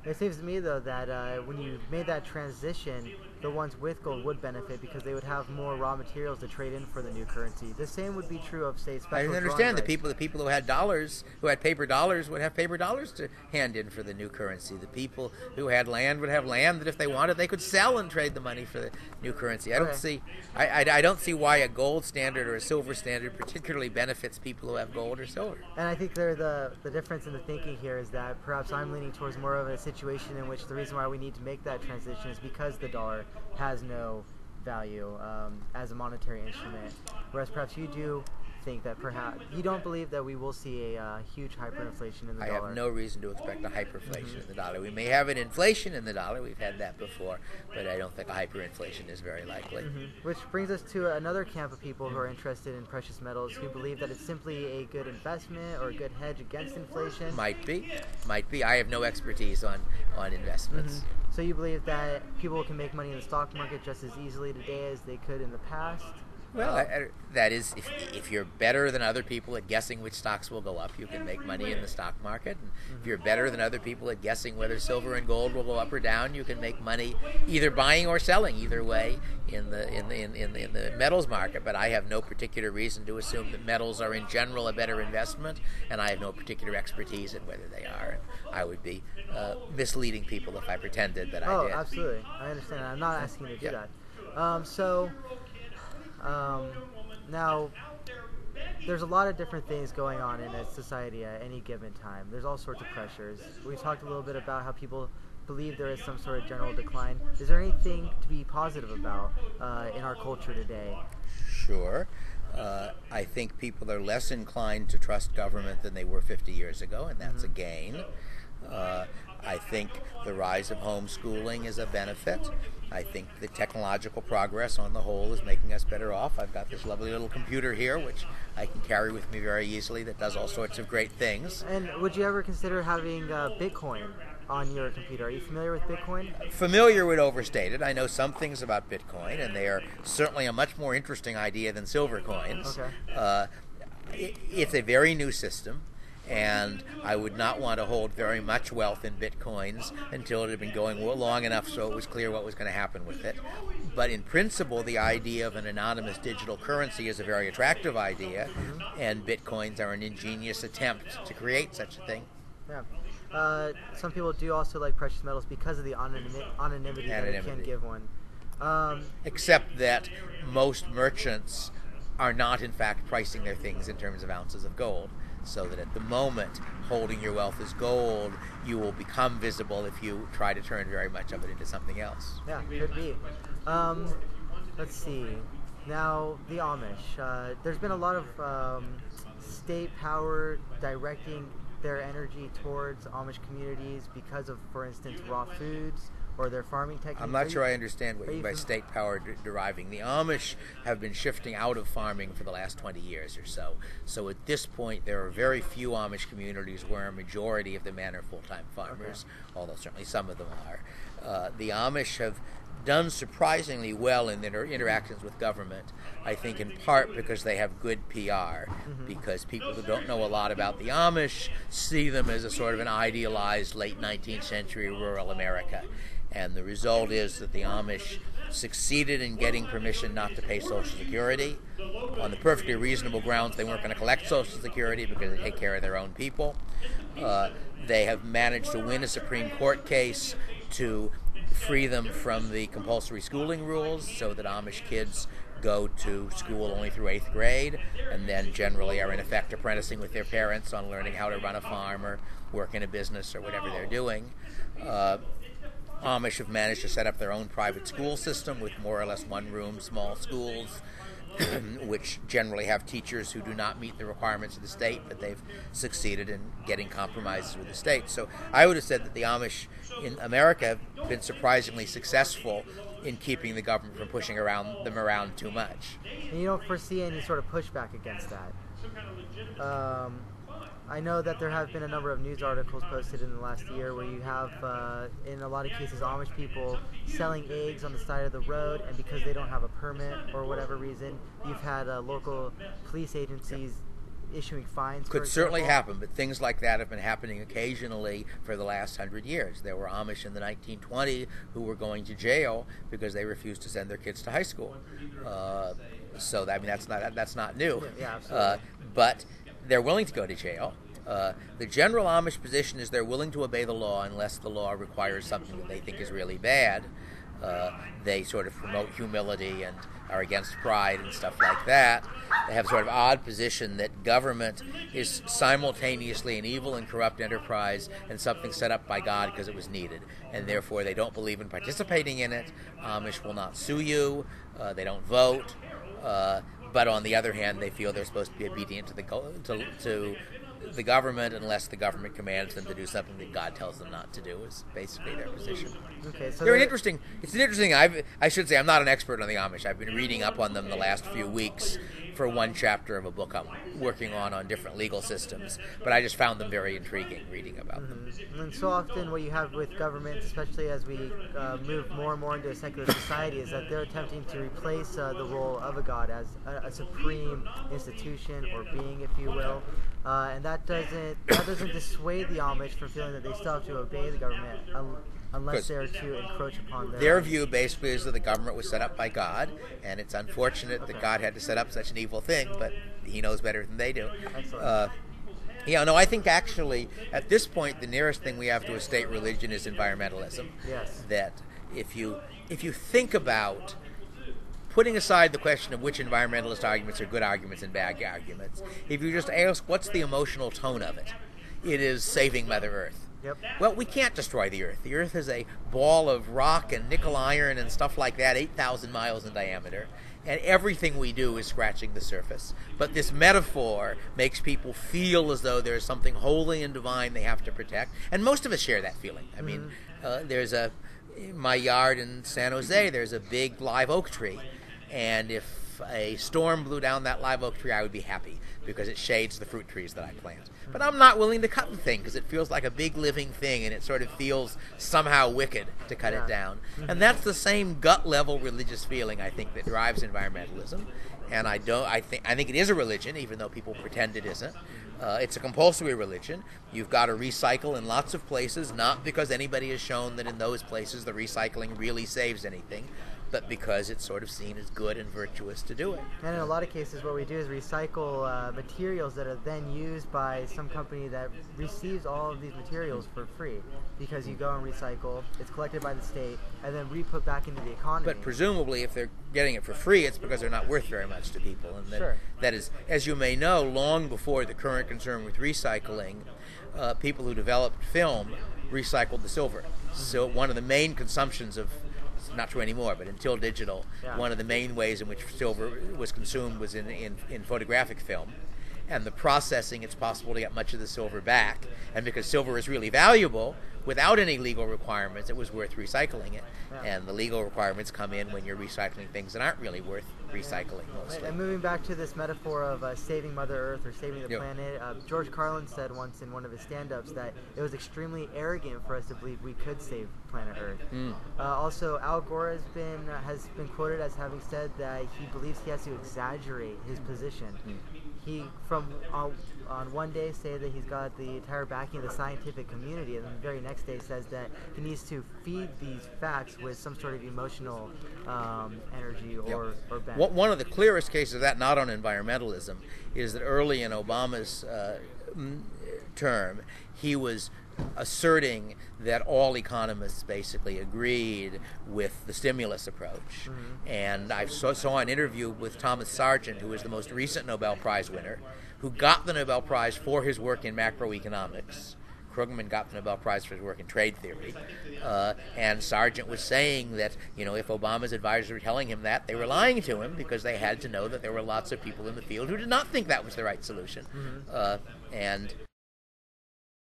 It seems to me, though, that when you made that transition, the ones with gold would benefit because they would have more raw materials to trade in for the new currency. The same would be true of, say, I special drawing understand rights. the people who had dollars, who had paper dollars, would have paper dollars to hand in for the new currency. The people who had land would have land that, if they wanted, they could sell and trade the money for the new currency. Okay. I don't see why a gold standard or a silver standard particularly benefits people who have gold or silver. And I think the difference in the thinking here is that perhaps I'm leaning towards more of a situation in which the reason why we need to make that transition is because the dollar has no value as a monetary instrument, whereas perhaps you do think that perhaps you don't believe that we will see a huge hyperinflation in the I dollar. have no reason to expect a hyperinflation in the dollar. We may have an inflation in the dollar. We've had that before, but I don't think a hyperinflation is very likely. Which brings us to another camp of people who are interested in precious metals who believe that it's simply a good investment or a good hedge against inflation. Might be. I have no expertise on investments. So you believe that people can make money in the stock market just as easily today as they could in the past? Well, that is, if you're better than other people at guessing which stocks will go up, you can make money in the stock market. And if you're better than other people at guessing whether silver and gold will go up or down, you can make money either buying or selling, either way, in the metals market. But I have no particular reason to assume that metals are in general a better investment, and I have no particular expertise in whether they are. I would be misleading people if I pretended that I did. Oh, absolutely. I understand. I'm not asking you to do that. Now, there's a lot of different things going on in a society at any given time. There's all sorts of pressures. We talked a little bit about how people believe there is some sort of general decline. Is there anything to be positive about in our culture today? Sure. I think people are less inclined to trust government than they were 50 years ago, and that's a gain. I think the rise of homeschooling is a benefit. I think the technological progress on the whole is making us better off. I've got this lovely little computer here, which I can carry with me very easily, that does all sorts of great things. And would you ever consider having Bitcoin on your computer? Are you familiar with Bitcoin? Familiar would overstate it. I know some things about Bitcoin, and they are certainly a much more interesting idea than silver coins. Okay. It's a very new system, and I would not want to hold very much wealth in bitcoins until it had been going long enough so it was clear what was going to happen with it. But in principle, the idea of an anonymous digital currency is a very attractive idea, and bitcoins are an ingenious attempt to create such a thing. Yeah. Some people do also like precious metals because of the anonymity that it can give one. Except that most merchants are not, in fact, pricing their things in terms of ounces of gold. So that at the moment, holding your wealth as gold, you will become visible if you try to turn very much of it into something else. Yeah, could be. Let's see. Now, the Amish. There's been a lot of state power directing their energy towards Amish communities because of, for instance, raw foods or their farming techniques. I'm not sure I understand what you mean by state power deriving. The Amish have been shifting out of farming for the last 20 years or so. So at this point, there are very few Amish communities where a majority of the men are full-time farmers, although certainly some of them are. The Amish have done surprisingly well in their interactions with government, I think in part because they have good PR, because people who don't know a lot about the Amish see them as a sort of an idealized late 19th century rural America. And the result is that the Amish succeeded in getting permission not to pay Social Security on the perfectly reasonable grounds they weren't going to collect Social Security because they take care of their own people. They have managed to win a Supreme Court case to free them from the compulsory schooling rules so that Amish kids go to school only through 8th grade and then generally are in effect apprenticing with their parents on learning how to run a farm or work in a business or whatever they're doing. Amish have managed to set up their own private school system with more or less one-room small schools which generally have teachers who do not meet the requirements of the state, but they've succeeded in getting compromises with the state. So I would have said that the Amish in America have been surprisingly successful in keeping the government from pushing them around too much. And you don't foresee any sort of pushback against that? I know that there have been a number of news articles posted in the last year where you have, in a lot of cases, Amish people selling eggs on the side of the road, and because they don't have a permit or whatever reason, you've had local police agencies issuing fines. Could certainly happen, but things like that have been happening occasionally for the last 100 years. There were Amish in the 1920s who were going to jail because they refused to send their kids to high school. So I mean that's not new. Yeah, absolutely. But they're willing to go to jail. The general Amish position is they're willing to obey the law unless the law requires something that they think is really bad. They sort of promote humility and are against pride and stuff like that. They have sort of odd position that government is simultaneously an evil and corrupt enterprise and something set up by God because it was needed, and therefore they don't believe in participating in it. Amish will not sue you. They don't vote. But on the other hand, they feel they're supposed to be obedient to the government unless the government commands them to do something that God tells them not to do. Is basically their position. Okay, so it's an interesting. I should say I'm not an expert on the Amish. I've been reading up on them the last few weeks for one chapter of a book I'm working on different legal systems. But I just found them very intriguing reading about them. And so often what you have with governments, especially as we move more and more into a secular society, is that they're attempting to replace the role of a god as a supreme institution or being, if you will. And that doesn't dissuade the Amish from feeling that they still have to obey the government unless they're to encroach upon their view basically is that the government was set up by God, and it's unfortunate that God had to set up such an evil thing, but he knows better than they do. Excellent. I think actually at this point the nearest thing we have to a state religion is environmentalism. Yes. That if you think about putting aside the question of which environmentalist arguments are good arguments and bad arguments, if you just ask what's the emotional tone of it, it is saving Mother Earth. Yep. Well, we can't destroy the Earth. The Earth is a ball of rock and nickel iron and stuff like that, 8,000 miles in diameter, and everything we do is scratching the surface. But this metaphor makes people feel as though there's something holy and divine they have to protect, and most of us share that feeling. I mean, in my yard in San Jose, there's a big live oak tree, and if a storm blew down that live oak tree, I would be happy because it shades the fruit trees that I plant. But I'm not willing to cut the thing because it feels like a big living thing, and it sort of feels somehow wicked to cut it down. And that's the same gut level religious feeling I think that drives environmentalism. And I think it is a religion, even though people pretend it isn't. It's a compulsory religion. You've got to recycle in lots of places, not because anybody has shown that in those places the recycling really saves anything, but because it's sort of seen as good and virtuous to do it. And in a lot of cases what we do is recycle materials that are then used by some company that receives all of these materials for free, because you go and recycle, it's collected by the state, and then re-put back into the economy. But presumably if they're getting it for free, it's because they're not worth very much to people. And that is, as you may know, long before the current concern with recycling, people who developed film recycled the silver. So one of the main consumptions of, not true anymore, but until digital, one of the main ways in which silver was consumed was in photographic film. And the processing, it's possible to get much of the silver back. And because silver is really valuable, without any legal requirements, it was worth recycling it. And the legal requirements come in when you're recycling things that aren't really worth recycling mostly. And moving back to this metaphor of saving Mother Earth or saving the planet, George Carlin said once in one of his stand-ups that it was extremely arrogant for us to believe we could save planet Earth. Also, Al Gore has been quoted as having said that he believes he has to exaggerate his position. He, on one day, say that he's got the entire backing of the scientific community, and then the very next day says that he needs to feed these facts with some sort of emotional energy or bent. One of the clearest cases of that, not on environmentalism, is that early in Obama's term, he was asserting that all economists basically agreed with the stimulus approach. And I saw an interview with Thomas Sargent, who is the most recent Nobel Prize winner, who got the Nobel Prize for his work in macroeconomics. Krugman got the Nobel Prize for his work in trade theory. And Sargent was saying that, if Obama's advisors were telling him that, they were lying to him because they had to know that there were lots of people in the field who did not think that was the right solution. And